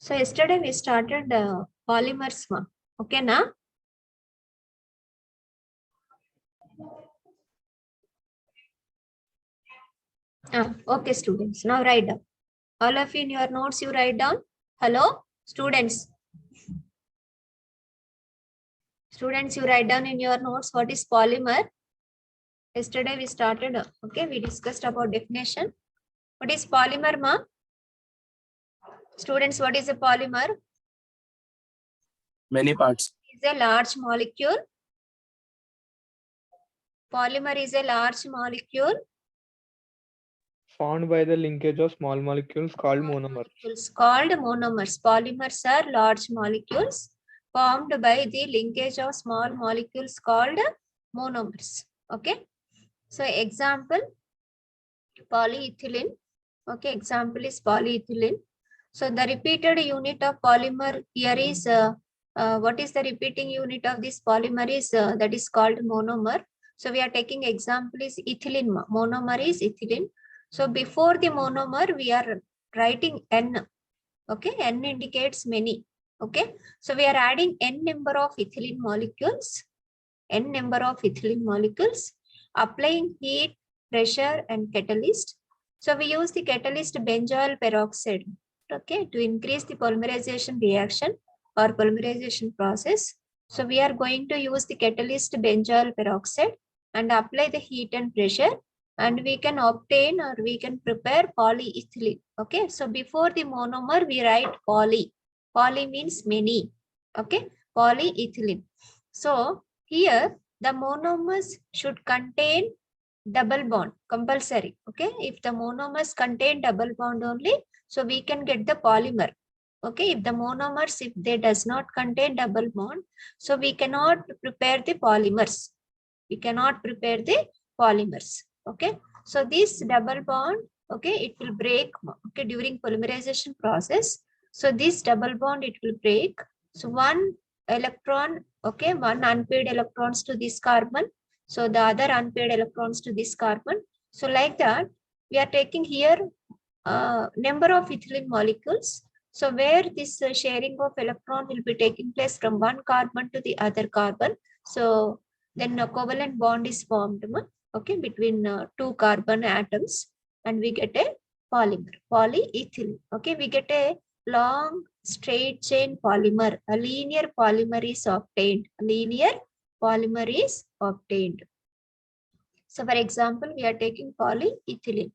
So yesterday we started polymers, ma. Okay, na? Okay, students. Now write down. All of you in your notes, you write down. Hello, students. Students, you write down in your notes what is polymer. Yesterday we started. Okay, we discussed about definition. What is polymer, ma? Students, what is a polymer? Many parts. Is a large molecule. Polymer is a large molecule formed by the linkage of small molecules called monomers. Called monomers. Polymers are large molecules formed by the linkage of small molecules called monomers. Okay. So example, polyethylene. Okay, example is polyethylene. So the repeated unit of polymer here is what is the repeating unit of this polymer is that is called monomer. So we are taking example is ethylene. Monomer is ethylene. So before the monomer we are writing N. Okay, N indicates many. Okay, so we are adding N number of ethylene molecules. N number of ethylene molecules, applying heat, pressure and catalyst. So we use the catalyst benzoyl peroxide, okay, to increase the polymerization reaction or polymerization process. So we are going to use the catalyst benzoyl peroxide and apply the heat and pressure, and we can obtain or we can prepare polyethylene. Okay, so before the monomer we write poly. Poly means many. Okay, polyethylene. So here the monomers should contain double bond, compulsory. Okay, if the monomers contain double bond only, so we can get the polymer. Okay, if the monomers, if they does not contain double bond, so we cannot prepare the polymers. We cannot prepare the polymers. Okay, so this double bond, okay, it will break, okay, during polymerization process. So this double bond, it will break. So one electron, okay, one unpaired electrons to this carbon. So the other unpaired electrons to this carbon. So like that, we are taking here number of ethylene molecules. So where this sharing of electron will be taking place from one carbon to the other carbon. So then a covalent bond is formed, okay, between two carbon atoms, and we get a polymer, polyethylene. Okay, we get a long straight chain polymer. A linear polymer is obtained. Linear polymer is obtained. So for example, we are taking polyethylene.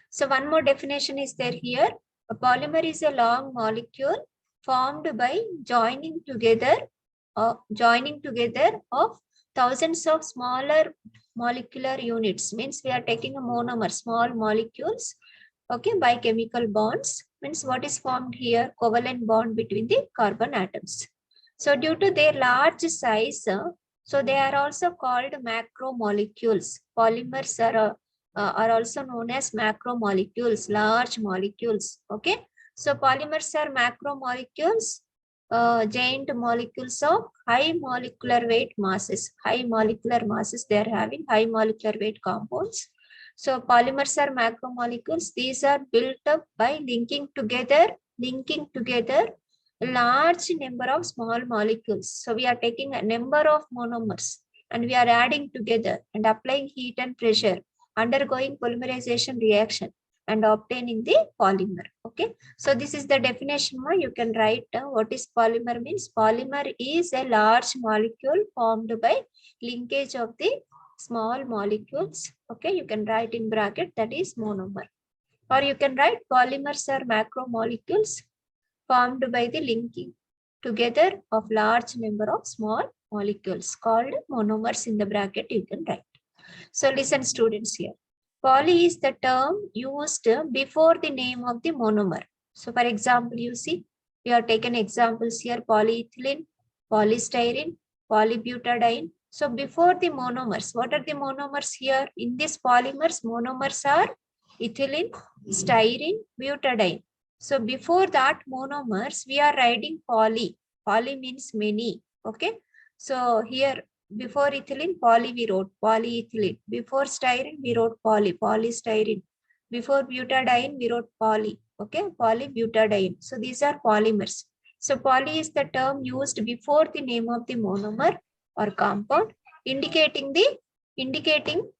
So one more definition is there here. A polymer is a long molecule formed by joining together of thousands of smaller molecular units. Means we are taking a monomer, small molecules, okay, by chemical bonds. Means what is formed here? Covalent bond between the carbon atoms. So due to their large size, so they are also called macromolecules. Polymers are also known as macromolecules, large molecules. Okay, so polymers are macromolecules, giant molecules of high molecular weight masses. High molecular masses, they are having high molecular weight compounds. So polymers are macromolecules. These are built up by linking together a large number of small molecules. So we are taking a number of monomers and we are adding together and applying heat and pressure, undergoing polymerization reaction and obtaining the polymer. Okay, so this is the definition. You can write what is polymer means. Polymer is a large molecule formed by linkage of the small molecules. Okay, you can write in bracket, that is monomer, or you can write polymers are macromolecules formed by the linking together of large number of small molecules called monomers. In the bracket you can write. So listen students here. Poly is the term used before the name of the monomer. So for example, you see, we have taken examples here: polyethylene, polystyrene, polybutadiene. So before the monomers, what are the monomers here? In this polymers, monomers are ethylene, styrene, butadiene. So before that monomers, we are writing poly. Poly means many. Okay. So here before ethylene, poly we wrote polyethylene. Before styrene, we wrote polystyrene. Before butadiene, we wrote Okay, polybutadiene. So these are polymers. So poly is the term used before the name of the monomer or compound, indicating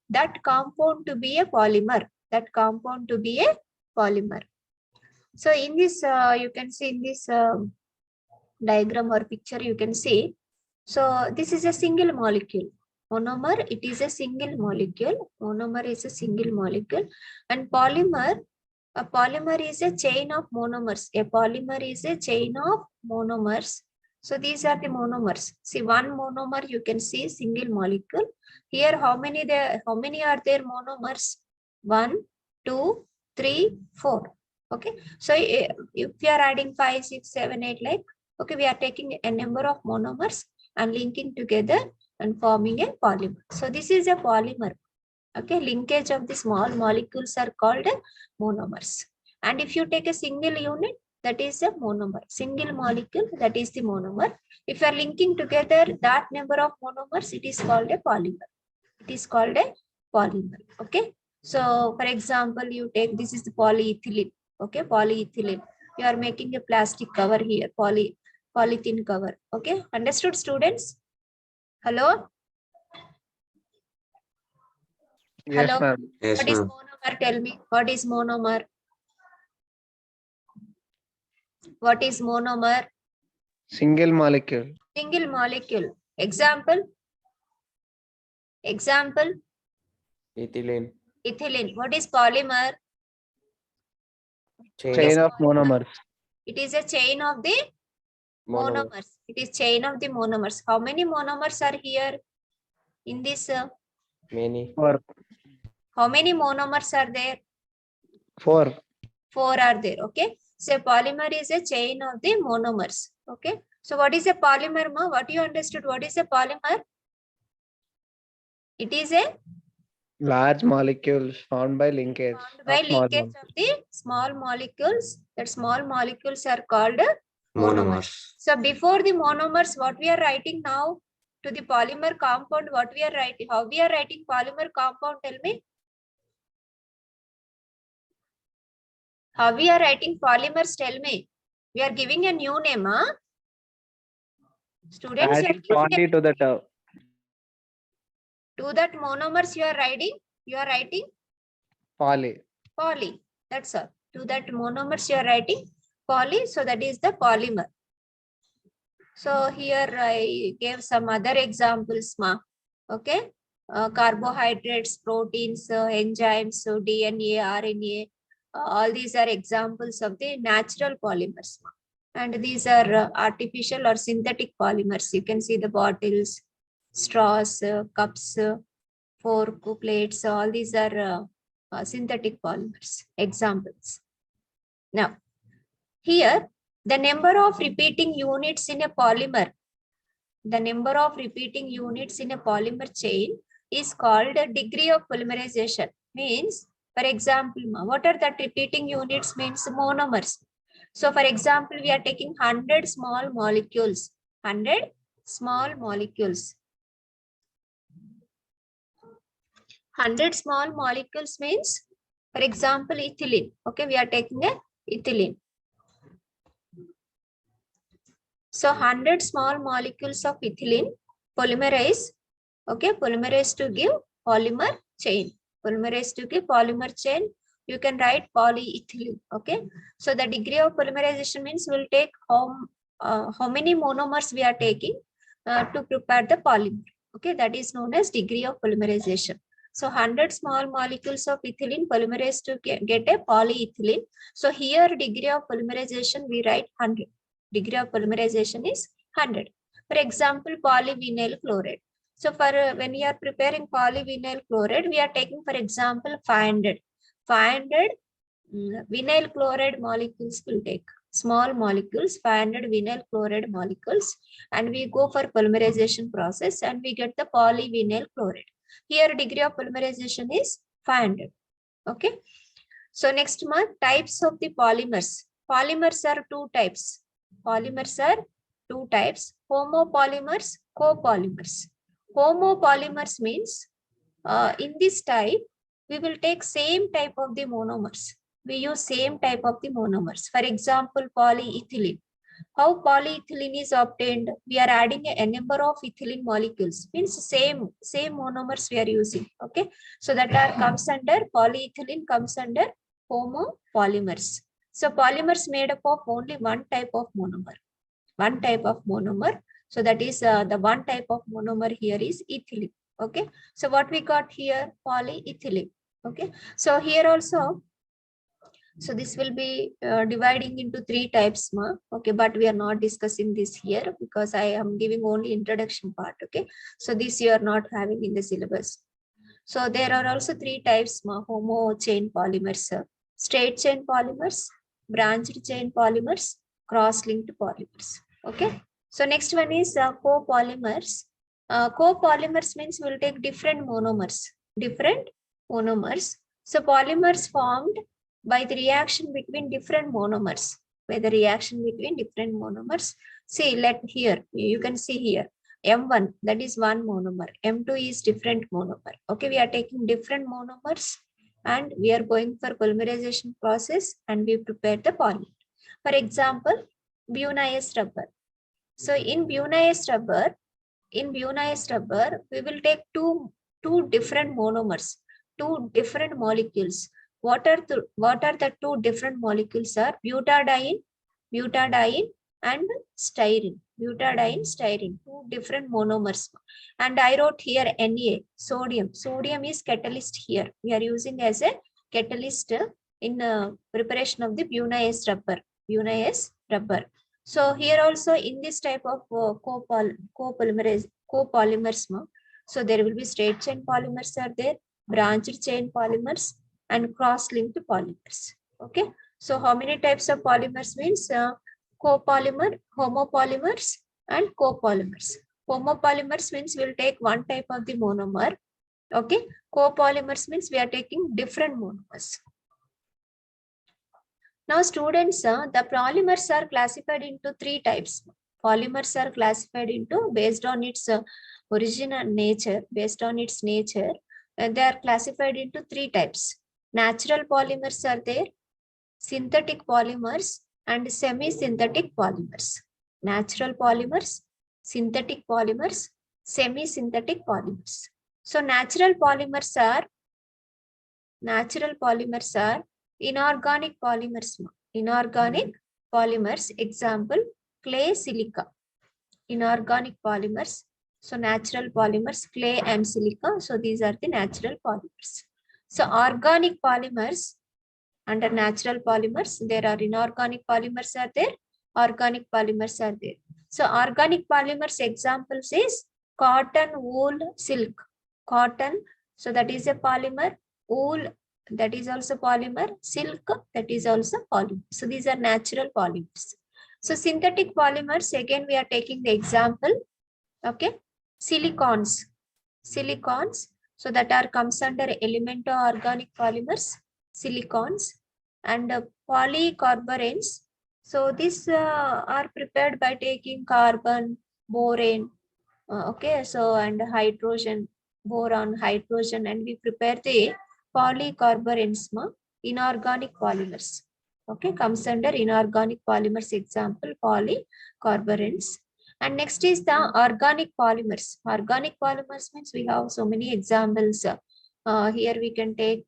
that compound to be a polymer. That compound to be a polymer. So in this, you can see in this diagram or picture, you can see. So this is a single molecule. Monomer, it is a single molecule. Monomer is a single molecule, and polymer. A polymer is a chain of monomers. A polymer is a chain of monomers. So these are the monomers. See, one monomer you can see single molecule. Here, how many are there monomers? 1, 2, 3, 4. Okay. So if we are adding 5, 6, 7, 8, like, okay, we are taking a number of monomers and linking together and forming a polymer. So this is a polymer. Okay, linkage of the small molecules are called monomers. And if you take a single unit, that is a monomer. Single molecule, that is the monomer. If you are linking together that number of monomers, it is called a polymer. It is called a polymer. Okay. So, for example, you take, this is the polyethylene. Okay, polyethylene. You are making a plastic cover here, polythene cover. Okay, understood, students? Hello? Yes, Hello? ma'am. Yes, What is ma'am. monomer? Tell me. What is monomer? What is monomer? Single molecule. Single molecule. Example? Example? Ethylene. Ethylene. What is polymer? Chain of monomers. It is a chain of the monomers. It is chain of the monomers. How many monomers are here in this? Many. 4. How many monomers are there? 4. 4 are there. Okay. So polymer is a chain of the monomers. Okay. So what is a polymer, ma? What you understood? What is a polymer? It is a Large molecules formed by linkage formed by of small linkage ones. of the small molecules. That small molecules are called monomers. So before the monomers, what we are writing now to the polymer compound, what we are writing? How we are writing polymer compound? Tell me. How we are writing polymers? Tell me. We are giving a new name, huh? Students, Adding poly to the term. to that monomers you are writing. You are writing Poly. poly. That's all. To that monomers you are writing poly. So that is the polymer. So here I gave some other examples, ma. Okay. Carbohydrates, proteins, enzymes, so DNA, RNA. All these are examples of the natural polymers. And these are artificial or synthetic polymers. You can see the bottles, straws, cups, fork, plates. All these are synthetic polymers. Examples. Now, here, the number of repeating units in a polymer, the number of repeating units in a polymer chain is called a degree of polymerization. Means, for example, what are the repeating units? Means monomers. So, for example, we are taking 100 small molecules. 100 small molecules. 100 small molecules means, for example, ethylene. Okay, we are taking a ethylene. So 100 small molecules of ethylene polymerize. Okay, polymerize to give polymer chain. Polymerize to give polymer chain. You can write polyethylene. Okay, so the degree of polymerization means we'll take how many monomers we are taking to prepare the polymer. Okay, that is known as degree of polymerization. So 100 small molecules of ethylene polymerize to get a polyethylene. So here degree of polymerization we write 100. Degree of polymerization is 100. For example, polyvinyl chloride. So for when we are preparing polyvinyl chloride, we are taking, for example, 500. 500 vinyl chloride molecules will take. Small molecules, 500 vinyl chloride molecules, and we go for polymerization process and we get the polyvinyl chloride. Here degree of polymerization is 500. Okay. So next month, types of the polymers. Polymers are 2 types. Polymers are 2 types, homopolymers, copolymers. Homopolymers means in this type, we will take same type of the monomers. we use same type of the monomers. For example, polyethylene. How polyethylene is obtained? We are adding a number of ethylene molecules. Means same monomers we are using. Okay, so that comes under polyethylene, comes under homopolymers. So polymers made up of only one type of monomer. One type of monomer. So that is the one type of monomer here is ethylene. Okay, so what we got here? Polyethylene. Okay, so here also. So this will be dividing into three types, okay, but we are not discussing this here because I am giving only introduction part. Okay, so this you are not having in the syllabus. So there are also three types, homo chain polymers, straight chain polymers, branched chain polymers, cross-linked polymers. Okay, so next one is copolymers. Copolymers means we'll take different monomers. So polymers formed by the reaction between different monomers. See, let here, you can see here, M1, that is one monomer. M2 is different monomer. Okay, we are taking different monomers and we are going for polymerization process and we prepare the polymer. For example, bunized rubber. So in bunized rubber, we will take two different monomers, two different molecules. What are the two different molecules are? Butadiene and styrene. Two different monomers. And I wrote here Na, sodium. Sodium is catalyst here. We are using as a catalyst in preparation of the bunized rubber. So here also in this type of copolymers, so there will be straight chain polymers are there, branched chain polymers, and cross-linked polymers. Okay, so how many types of polymers means copolymer, homopolymers, and copolymers. Homopolymers means we'll take one type of the monomer. Okay, copolymers means we are taking different monomers. Now students, the polymers are classified into three types. Polymers are classified into based on its origin and nature, they are classified into three types. Natural polymers are there, synthetic polymers, and semi-synthetic polymers. Natural polymers, synthetic polymers, semi-synthetic polymers. So natural polymers are inorganic polymers. Example, clay, silica. Inorganic polymers. So natural polymers, clay and silica. So these are the natural polymers. So organic polymers, under natural polymers, there are inorganic polymers are there, organic polymers are there. So organic polymers examples is cotton, wool, silk. Cotton, so that is a polymer. Wool, that is also polymer. Silk, that is also polymer. So these are natural polymers. So synthetic polymers, again we are taking the example. Okay, silicons. So that are comes under elemento-organic polymers, silicons, and polycarbonates. So these are prepared by taking carbon, boron, okay, so and hydrogen, boron, hydrogen, and we prepare the polycarbonates, inorganic polymers. Okay, comes under inorganic polymers, example polycarbonates. And next is the organic polymers. Organic polymers means we have so many examples. Here we can take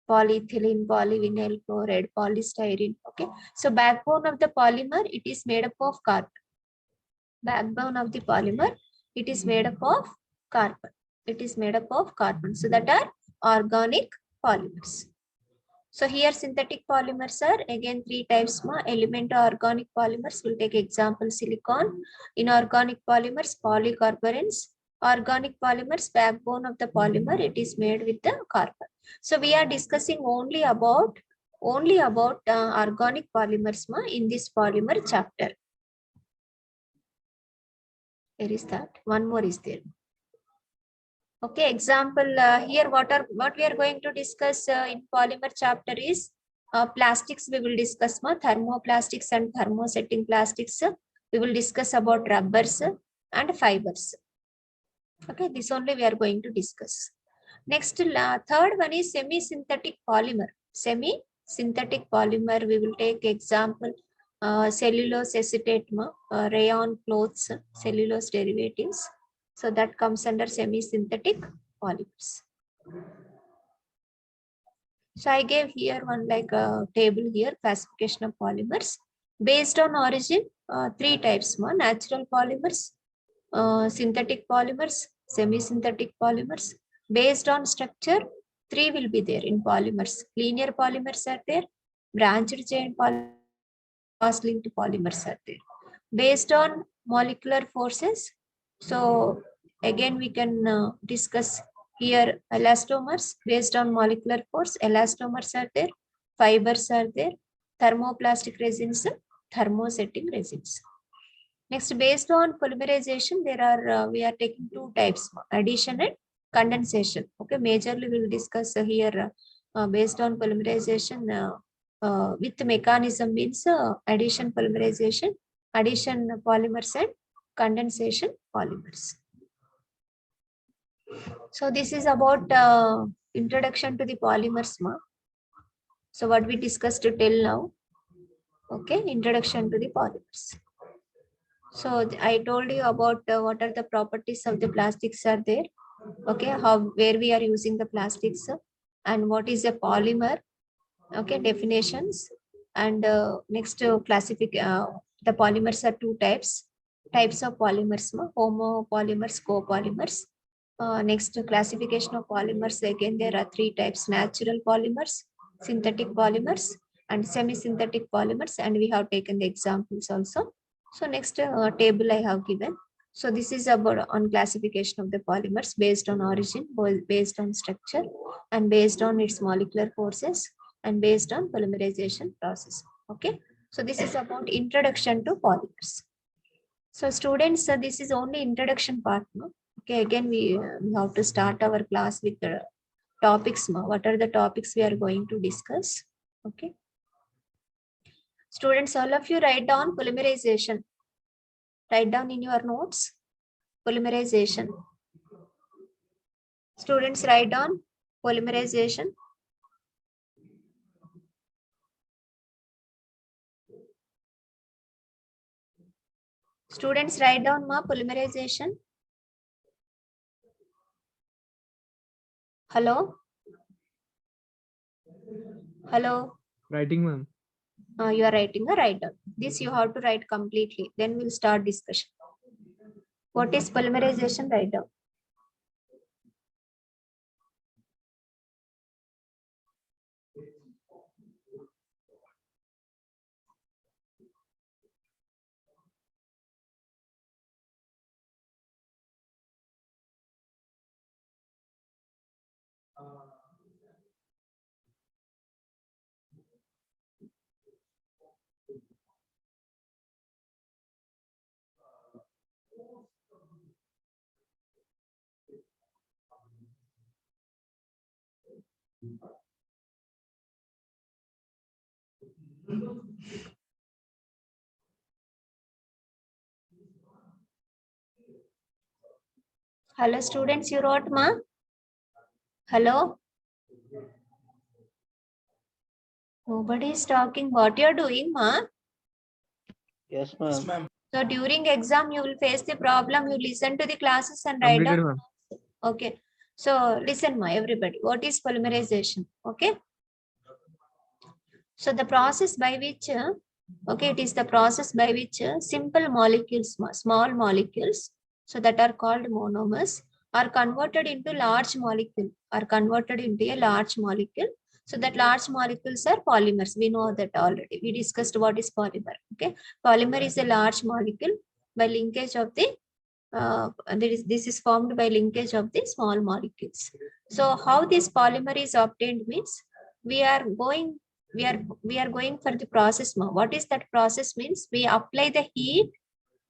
polyethylene, polyvinyl chloride, polystyrene. Okay, so backbone of the polymer, it is made up of carbon. Backbone of the polymer, it is made up of carbon. So that are organic polymers. So here synthetic polymers are again three types. Elemento-organic polymers, will take example silicon. Inorganic polymers, polycarbonates. Organic polymers, backbone of the polymer, it is made with the carbon. So we are discussing only about organic polymers in this polymer chapter. There is that. One more is there. Okay, example here what we are going to discuss in polymer chapter is plastics. We will discuss thermoplastics and thermosetting plastics. We will discuss about rubbers and fibers. Okay, this only we are going to discuss. Next, third one is semi-synthetic polymer. synthetic polymer, we will take example cellulose acetate, rayon clothes, cellulose derivatives. So that comes under semi-synthetic polymers. So I gave here one like a table here, classification of polymers. Based on origin, three types, natural polymers, synthetic polymers, semi-synthetic polymers. Based on structure, three will be there in polymers. Linear polymers are there, branched chain polymers, cross-linked polymers are there. Based on molecular forces, so again we can discuss here elastomers. Based on molecular force, elastomers are there, fibers are there, thermoplastic resins, thermosetting resins. Next, based on polymerization, there are we are taking two types: addition and condensation. Okay, majorly we will discuss here based on polymerization with mechanism means addition polymerization, addition polymers and condensation polymers. So this is about introduction to the polymers. So what we discussed till now. Okay, introduction to the polymers. So I told you about what are the properties of the plastics are there. Okay, where we are using the plastics and what is a polymer. Okay, definitions and next the polymers are two types of polymers, homopolymers, copolymers. Next, classification of polymers, again there are three types: natural polymers, synthetic polymers and semi-synthetic polymers, and we have taken the examples also. So next table I have given. So this is about on classification of the polymers based on origin, based on structure and based on its molecular forces and based on polymerization process. Okay, so this is about introduction to polymers. So students, this is only introduction part. No? Okay, again we have to start our class with the topics. What are the topics we are going to discuss? Okay, students, all of you write down polymerization. Write down in your notes polymerization. Students, write down polymerization. Students, write down polymerization. Hello? Hello? Writing, ma'am. You are writing a write down. This you have to write completely. Then we'll start discussion. What is polymerization? Write down. Hello, students, you wrote, ma? Hello? Nobody is talking. What you are doing, ma? Yes, ma'am. So during exam, you will face the problem. You listen to the classes and write Completed, down. ma'am. Okay. So listen, ma, everybody. What is polymerization? Okay. So the process by which, okay, it is the process by which simple molecules, small molecules, so that are called monomers, are converted into large molecule, are converted into a large molecule. So that large molecules are polymers. We know that already. We discussed what is polymer. Okay, polymer is a large molecule by linkage of the this is formed by linkage of the small molecules. So how this polymer is obtained means we are going for the process. What is that process means? We apply the heat.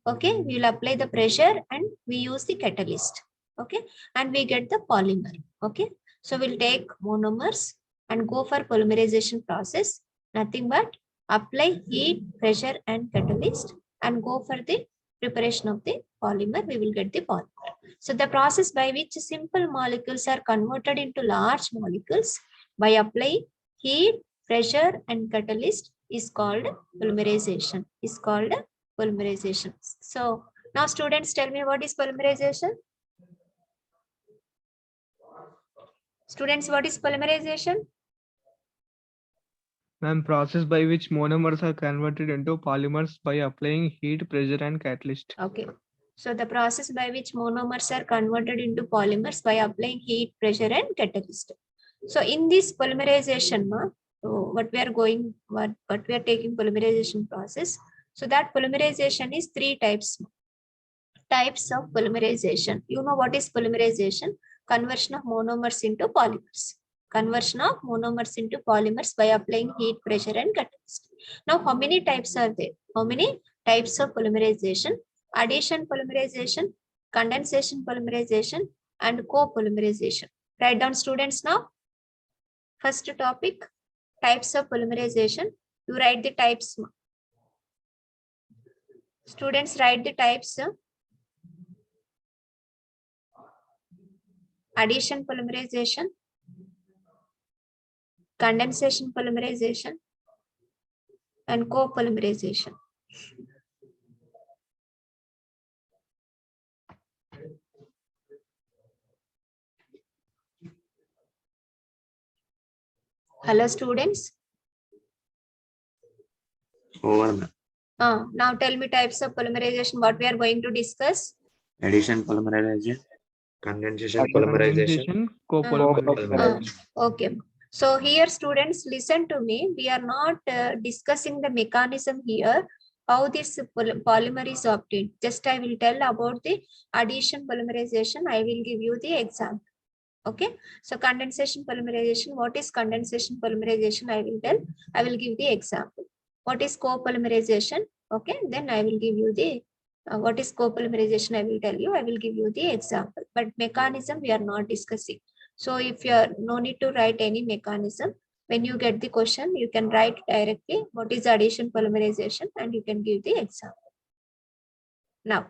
Okay, we will apply the pressure and we use the catalyst. Okay, and we get the polymer. Okay, so we'll take monomers and go for polymerization process. Nothing but apply heat, pressure and catalyst and go for the preparation of the polymer. We will get the polymer. So the process by which simple molecules are converted into large molecules by applying heat, pressure and catalyst is called polymerization. So now students, tell me what is polymerization? Students, what is polymerization? Ma'am, process by which monomers are converted into polymers by applying heat, pressure, and catalyst. Okay. So the process by which monomers are converted into polymers by applying heat, pressure, and catalyst. So in this polymerization, what we are taking polymerization process. So that polymerization is three types of polymerization. You know what is polymerization? Conversion of monomers into polymers. Conversion of monomers into polymers by applying heat, pressure, and catalyst. Now, how many types are there? How many types of polymerization? Addition polymerization, condensation polymerization, and co-polymerization. Write down, students, now. First topic, types of polymerization. You write the types. Students, write the types. Addition polymerization, condensation polymerization, and co-polymerization. Hello, students. Over. Now tell me types of polymerization, what we are going to discuss. Addition polymerization, condensation polymerization, Co-polymerization. Okay. So here, students, listen to me. We are not discussing the mechanism here, how this polymer is obtained. Just I will tell about the addition polymerization. I will give you the example. Okay. So condensation polymerization. What is condensation polymerization? I will tell. I will give the example. What is co-polymerization? Okay. Then I will give you the what is co-polymerization. I will tell you. I will give you the example. But mechanism we are not discussing. So if you are no need to write any mechanism. When you get the question, you can write directly what is addition polymerization and you can give the example. Now,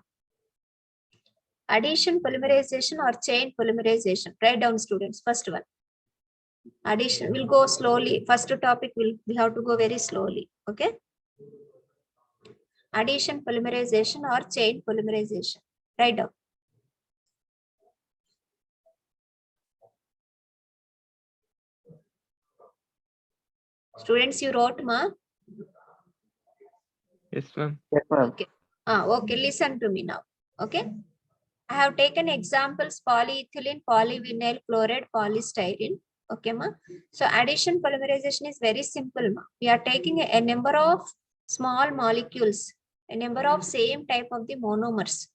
addition polymerization or chain polymerization. Write down, students. First one. Addition, we'll go slowly. First topic, we have to go very slowly. Okay. Addition polymerization or chain polymerization. Write down. Students, you wrote, ma? Yes, ma'am. Yes, ma'am. Okay. Okay, listen to me now. Okay. I have taken examples polyethylene, polyvinyl chloride, polystyrene. Okay, ma. So addition polymerization is very simple, ma. We are taking a number of small molecules, a number of same type of the monomers.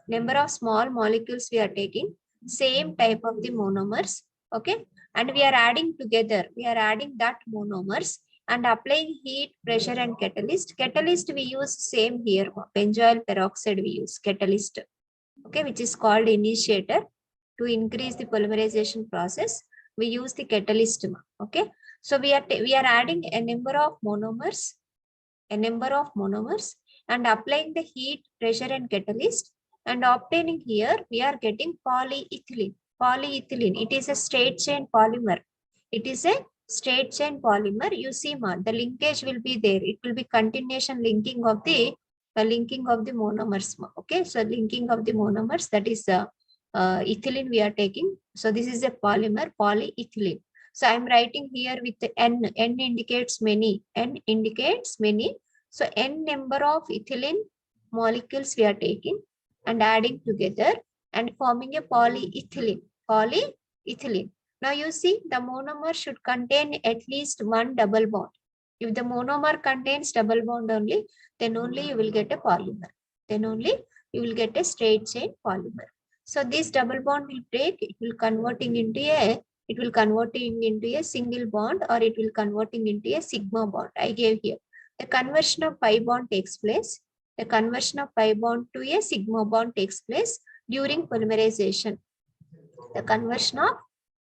Number of small molecules we are taking, same type of the monomers. Okay. And we are adding together. We are adding that monomers and applying heat, pressure, and catalyst. Catalyst we use same here. Benzoyl peroxide we use catalyst. Okay, which is called initiator. To increase the polymerization process, we use the catalyst. Okay, so we are adding a number of monomers, and applying the heat, pressure, and catalyst, and obtaining here we are getting polyethylene. Polyethylene, it is a straight chain polymer. It is a straight chain polymer. You see, the linkage will be there. It will be continuation linking of the monomers. Okay, so linking of the monomers, that is ethylene we are taking. So this is a polymer, polyethylene. So I'm writing here with the N. N indicates many. N indicates many. So N number of ethylene molecules we are taking and adding together and forming a polyethylene. Polyethylene. Now you see, the monomer should contain at least one double bond. If the monomer contains double bond only, then only you will get a polymer. Then only you will get a straight chain polymer. So this double bond will break. It will converting into a single bond, or it will converting into a sigma bond. I gave here. The conversion of pi bond takes place. The conversion of pi bond to a sigma bond takes place during polymerization. The conversion of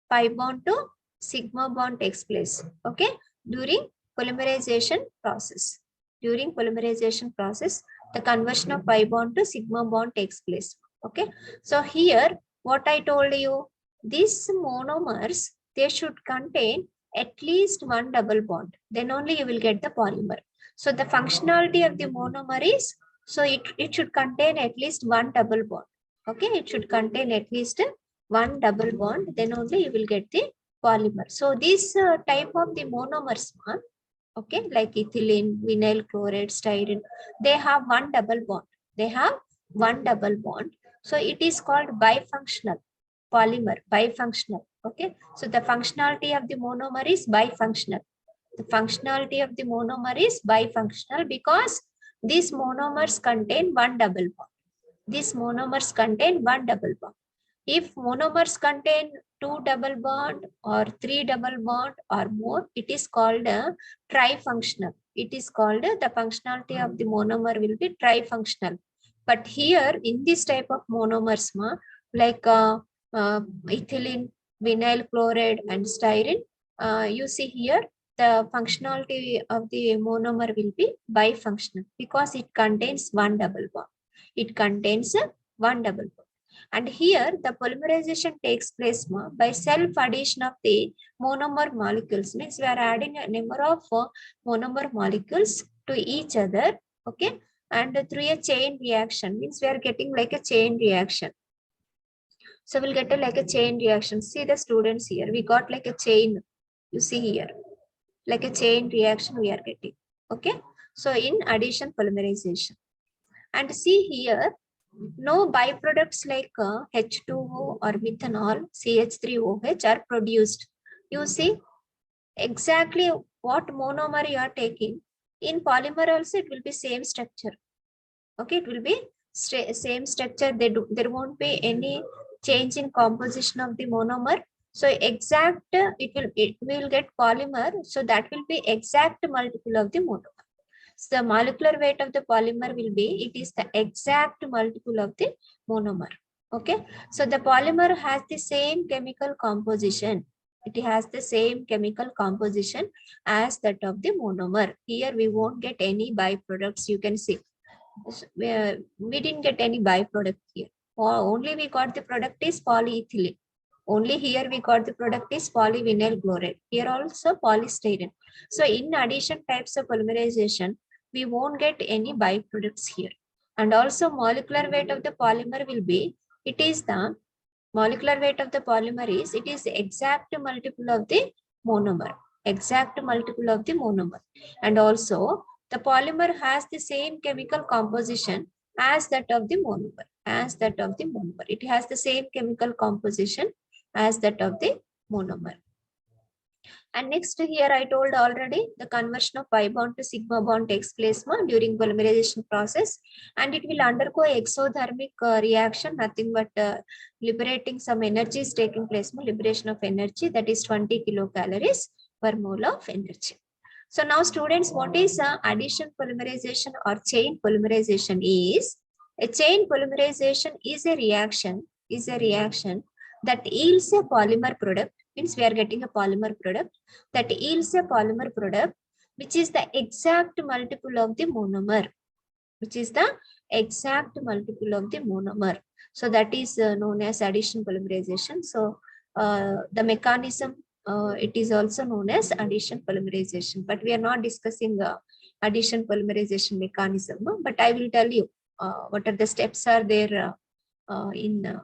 pi bond to sigma bond takes place. Okay, during polymerization process. During polymerization process, the conversion of pi bond to sigma bond takes place. Okay, so here what I told you, these monomers, they should contain at least one double bond. Then only you will get the polymer. So the functionality of the monomer is, so it should contain at least one double bond. Okay, it should contain at least one double bond. Then only you will get the polymer. So this type of the monomers, okay, like ethylene, vinyl chloride, styrene, they have one double bond. They have one double bond. So it is called bifunctional polymer, bifunctional. Okay, so the functionality of the monomer is bifunctional. The functionality of the monomer is bifunctional because these monomers contain one double bond. These monomers contain one double bond. If monomers contain two double bond or three double bond or more, it is called a trifunctional. It is called the functionality of the monomer will be trifunctional. But here in this type of monomers, like ethylene, vinyl chloride and styrene, you see here the functionality of the monomer will be bifunctional because it contains one double bond. It contains one double bond. And here the polymerization takes place by self-addition of the monomer molecules. Means we are adding a number of monomer molecules to each other. Okay. And through a chain reaction, means we are getting like a chain reaction. So we'll get like a chain reaction. See the students here. We got like a chain. You see here. Like a chain reaction we are getting. Okay. So in addition polymerization. And see here, no byproducts like H2O or methanol, CH3OH are produced. You see exactly what monomer you are taking. In polymer also it will be same structure. Okay, it will be same structure. There won't be any change in composition of the monomer. So exact we will get polymer. So that will be exact multiple of the monomer. So the molecular weight of the polymer will be, it is the exact multiple of the monomer. Okay. So the polymer has the same chemical composition. It has the same chemical composition as that of the monomer. Here we won't get any byproducts. You can see. We didn't get any byproduct here. Only we got the product is polyethylene. Only here we got the product is polyvinyl chloride. Here also polystyrene. So in addition types of polymerization, we won't get any byproducts here. And also molecular weight of the polymer will be, it is the molecular weight of the polymer is, it is the exact multiple of the monomer. Exact multiple of the monomer. And also the polymer has the same chemical composition as that of the monomer. As that of the monomer. It has the same chemical composition as that of the monomer. And next here I told already the conversion of pi bond to sigma bond takes place during polymerization process, and it will undergo exothermic reaction, nothing but liberating some energy is taking place, liberation of energy, that is 20 kilocalories per mole of energy. So now students, what is addition polymerization or chain polymerization is? A chain polymerization is a reaction that yields a polymer product. Means we are getting a polymer product that yields a polymer product which is the exact multiple of the monomer, which is the exact multiple of the monomer. So that is known as addition polymerization. So the mechanism, it is also known as addition polymerization, but we are not discussing the addition polymerization mechanism, but I will tell you what are the steps are there in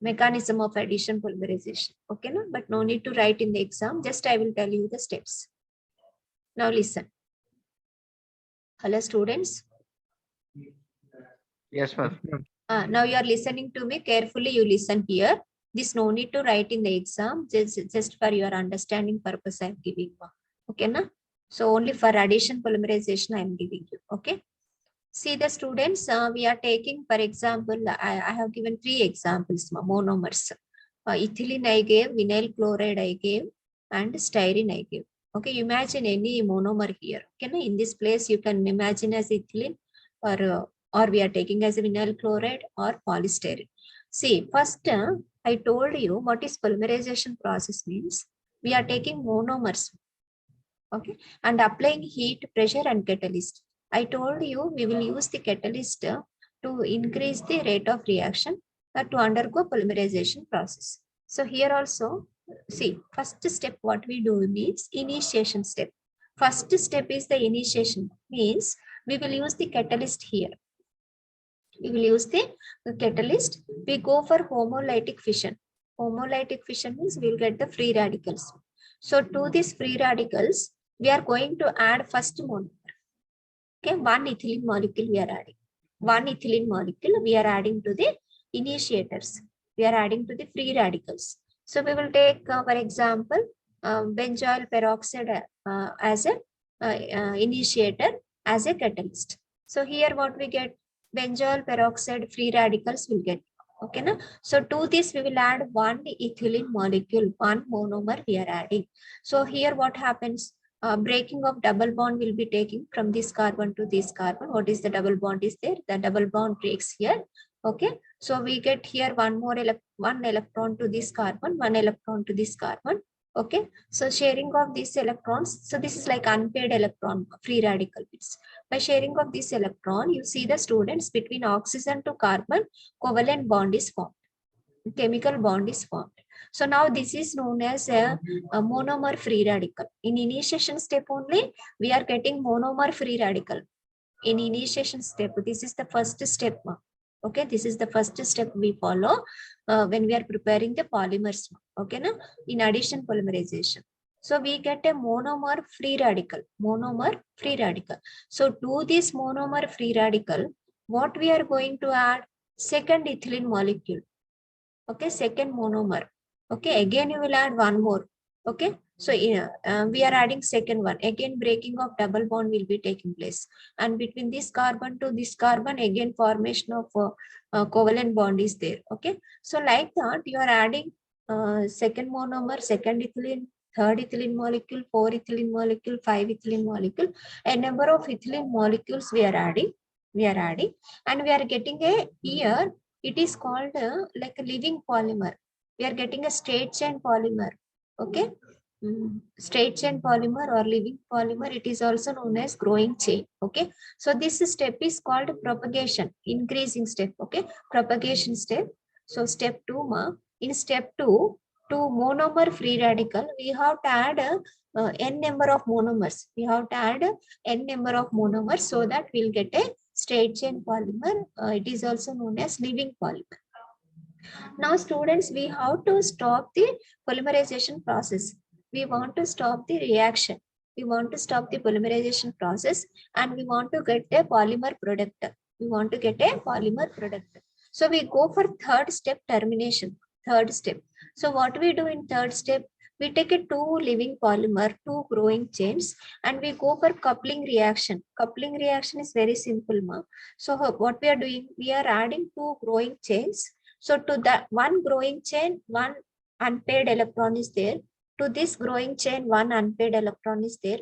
mechanism of addition polymerization. Okay, no? But no need to write in the exam. Just I will tell you the steps. Now listen. Hello, students. Yes, ma'am. Now you are listening to me carefully. You listen here. This no need to write in the exam. Just for your understanding purpose, I am giving. Okay, na? So only for addition polymerization I am giving you. Okay. See the students, we are taking, for example, I have given 3 examples, monomers. Ethylene I gave, vinyl chloride I gave, and styrene I gave. Okay, imagine any monomer here. Okay, in this place you can imagine as ethylene, or we are taking as a vinyl chloride or polystyrene. See, first I told you what is polymerization process means. We are taking monomers, okay, and applying heat, pressure, and catalyst. I told you we will use the catalyst to increase the rate of reaction to undergo polymerization process. So here also see, first step what we do means initiation step. First step is the initiation, means we will use the catalyst here. We will use the catalyst. We go for homolytic fission. Homolytic fission means we will get the free radicals. So to these free radicals, we are going to add first monomer. Okay, one ethylene molecule we are adding. One ethylene molecule we are adding to the initiators. We are adding to the free radicals. So we will take, for example, benzoyl peroxide as a initiator, as a catalyst. So here what we get, benzoyl peroxide free radicals will get. Okay, na? So to this we will add one ethylene molecule, one monomer we are adding. So here what happens? Breaking of double bond will be taking from this carbon to this carbon. What is the double bond is there? The double bond breaks here. Okay, so we get here one more one electron to this carbon, one electron to this carbon. Okay, so sharing of these electrons, so this is like unpaired electron, free radical bits. By sharing of this electron, you see the students between oxygen to carbon, covalent bond is formed, chemical bond is formed. So now this is known as a monomer free radical. In initiation step only, we are getting monomer free radical. In initiation step, this is the first step. Okay, this is the first step we follow when we are preparing the polymers. Okay, na? In addition polymerization. So we get a monomer free radical. Monomer free radical. So to this monomer free radical, what we are going to add? Second ethylene molecule. Okay, second monomer. Okay, again you will add one more. Okay, so we are adding second one. Again, breaking of double bond will be taking place, and between this carbon to this carbon, again formation of covalent bond is there. Okay, so like that you are adding second monomer, second ethylene, third ethylene molecule, four ethylene molecule, five ethylene molecule. A number of ethylene molecules we are adding. And we are getting a here. It is called like a living polymer. We are getting a straight chain polymer. Okay, straight chain polymer or living polymer. It is also known as growing chain. Okay, so this step is called propagation, increasing step. Okay, propagation step. So step 2, in step 2, to monomer free radical, we have to add n number of monomers. We have to add n number of monomers so that we'll get a straight chain polymer. It is also known as living polymer. Now students, we have to stop the polymerization process. We want to stop the reaction. We want to stop the polymerization process and we want to get a polymer product. We want to get a polymer product. So we go for third step, termination. Third step. So what we do in third step? We take a 2 living polymer, 2 growing chains, and we go for coupling reaction. Coupling reaction is very simple, ma. So what we are doing? We are adding 2 growing chains. So to that one growing chain, one unpaired electron is there. To this growing chain, one unpaired electron is there.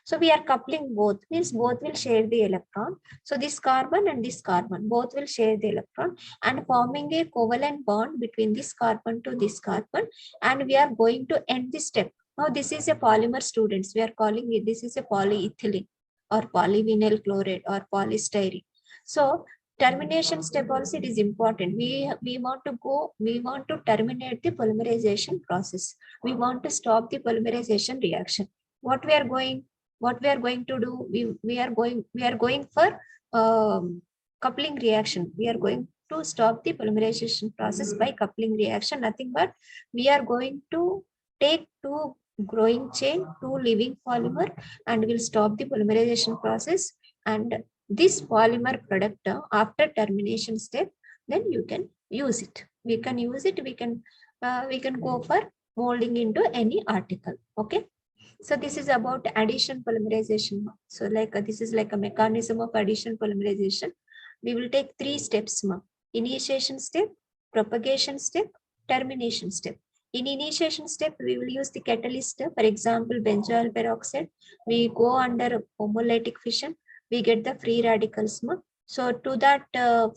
So we are coupling both, means both will share the electron. So this carbon and this carbon, both will share the electron and forming a covalent bond between this carbon to this carbon. And we are going to end this step. Now this is a polymer, students. We are calling it, this is a polyethylene or polyvinyl chloride or polystyrene. So termination step also it is important. We want to terminate the polymerization process. We want to stop the polymerization reaction. What we are going to do? We are going for coupling reaction. We are going to stop the polymerization process by coupling reaction. Nothing but we are going to take 2 growing chain, 2 living polymer, and will stop the polymerization process. And this polymer product after termination step, then you can use it. We can use it. We can go for molding into any article. Okay. So this is about addition polymerization. So like this is like a mechanism of addition polymerization. We will take 3 steps. Initiation step, propagation step, termination step. In initiation step, we will use the catalyst. For example, benzoyl peroxide. We go under homolytic fission. We get the free radicals. So to that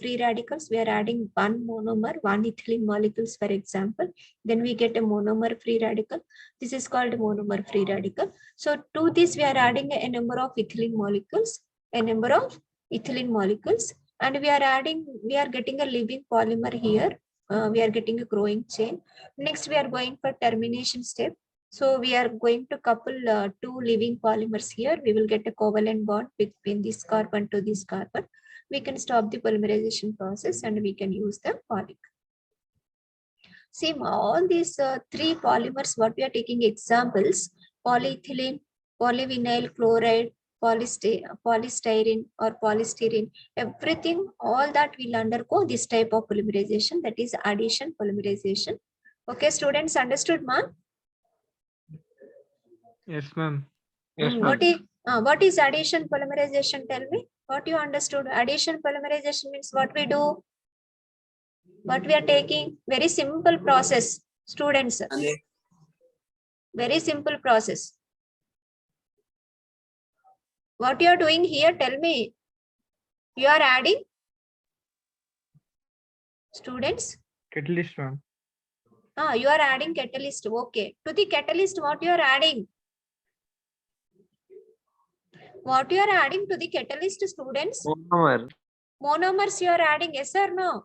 free radicals, we are adding one monomer, one ethylene molecules, for example. Then we get a monomer free radical. This is called monomer free radical. So to this, we are adding a number of ethylene molecules, and we are getting a living polymer here. we are getting a growing chain. Next, we are going for termination step. So we are going to couple two living polymers here. We will get a covalent bond between this carbon to this carbon. We can stop the polymerization process and we can use the poly. See, all these three polymers, what we are taking examples, polyethylene, polyvinyl chloride, polystyrene or polystyrene, everything, all that will undergo this type of polymerization, that is addition polymerization. Okay, students, understood, ma'am? Yes, ma'am. Yes, ma'am. What is addition polymerization? Tell me what you understood. Addition polymerization means what we do. What we are taking, very simple process, students. Very simple process. What you are doing here, tell me. You are adding, students? Catalyst, ma'am. You are adding catalyst. Okay. To the catalyst, what you are adding? What you are adding to the catalyst, students? Monomer. Monomers you are adding, yes or no?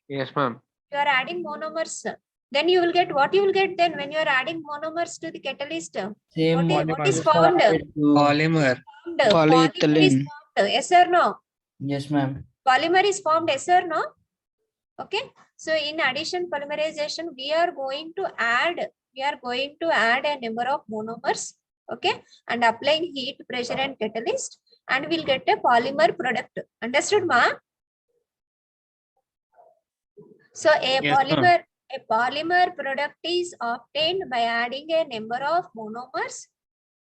Yes, ma'am. You are adding monomers. Then you will get, what you will get then when you are adding monomers to the catalyst? Same What is monomers formed? are added to Polymer. Polymer is Polyethylene. formed, yes or no? Yes, ma'am. Polymer is formed, yes or no? Okay. So in addition polymerization, we are going to add a number of monomers, okay, and applying heat, pressure and catalyst, and we'll get a polymer product. Understood, ma? So a polymer product is obtained by adding a number of monomers,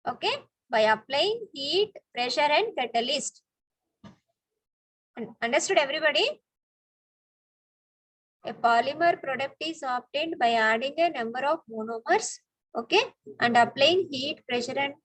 okay, by applying heat, pressure and catalyst. Understood, everybody? A polymer product is obtained by adding a number of monomers, okay, and applying heat, pressure and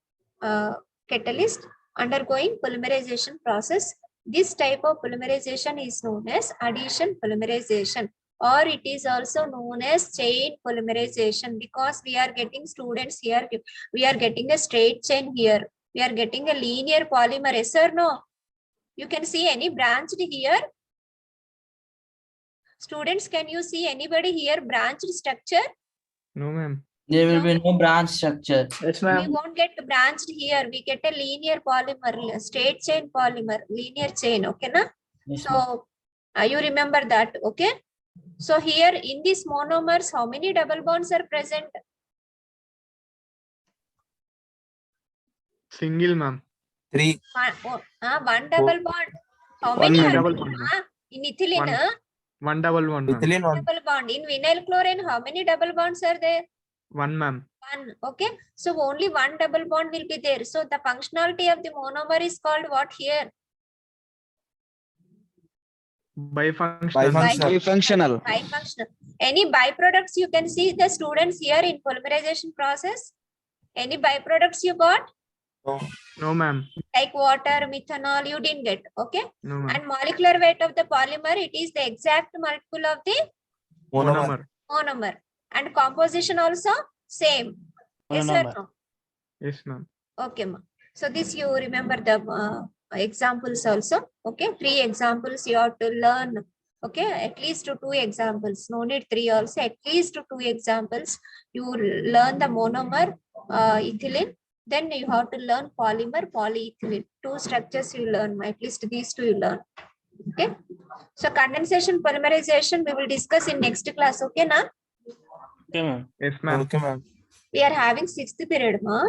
catalyst, undergoing polymerization process. This type of polymerization is known as addition polymerization, or it is also known as chain polymerization, because we are getting, students, here we are getting a straight chain here. We are getting a linear polymer, yes or no? You can see any branched here. Students, can you see anybody here branched structure? No, ma'am. There will be no branch structure. Yes, We ma'am. won't get branched here. We get a linear polymer, straight chain polymer, linear chain. Okay, na? Yes, ma'am. So you remember that. Okay. So here in these monomers, how many double bonds are present? Single, ma'am. 3. One double bond. How One many man. are Double there? bond, ma'am. In ethylene, One double one, ma'am. Ethylene one. double bond. In vinyl chlorine, how many double bonds are there? One, ma'am. One. Okay. So only one double bond will be there. So the functionality of the monomer is called what here? Bifunctional. Bifunctional. Bifunctional. Any byproducts you can see the students here in polymerization process? Any byproducts you got? No, ma'am. Like water, methanol, you didn't get. Okay. No, ma'am. And molecular weight of the polymer, it is the exact multiple of the Monomer. monomer. And composition also same. Yes or Monomer. no? Yes, ma'am. Okay, ma. So this you remember the examples also. Okay, 3 examples you have to learn. Okay, at least 2 examples. No need 3 also. At least 2 examples. You learn the monomer, ethylene. Then you have to learn polymer, polyethylene. 2 structures you learn. At least these 2 you learn. Okay. So condensation polymerization we will discuss in next class. Okay, na? Okay, ma'am. Yes, ma'am. Okay, ma'am. We are having 6th period, ma.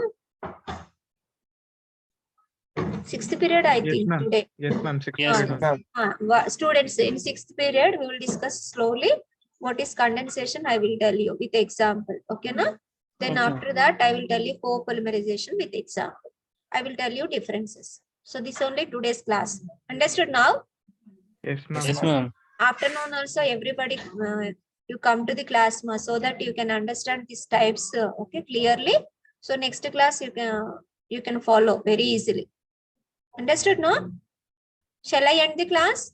6th period, I Yes, think, ma'am. today. Yes, ma'am. Yes, Period, ma'am. Students, in 6th period, we will discuss slowly what is condensation. I will tell you with example. Okay, na? Then Okay. after that, I will tell you co-polymerization with example. I will tell you differences. So this only today's class. Understood now? Yes, ma'am. Yes, ma'am. Afternoon also, everybody, you come to the class, ma, so that you can understand these types, okay, clearly. So next class you can follow very easily. Understood, no? Shall I end the class?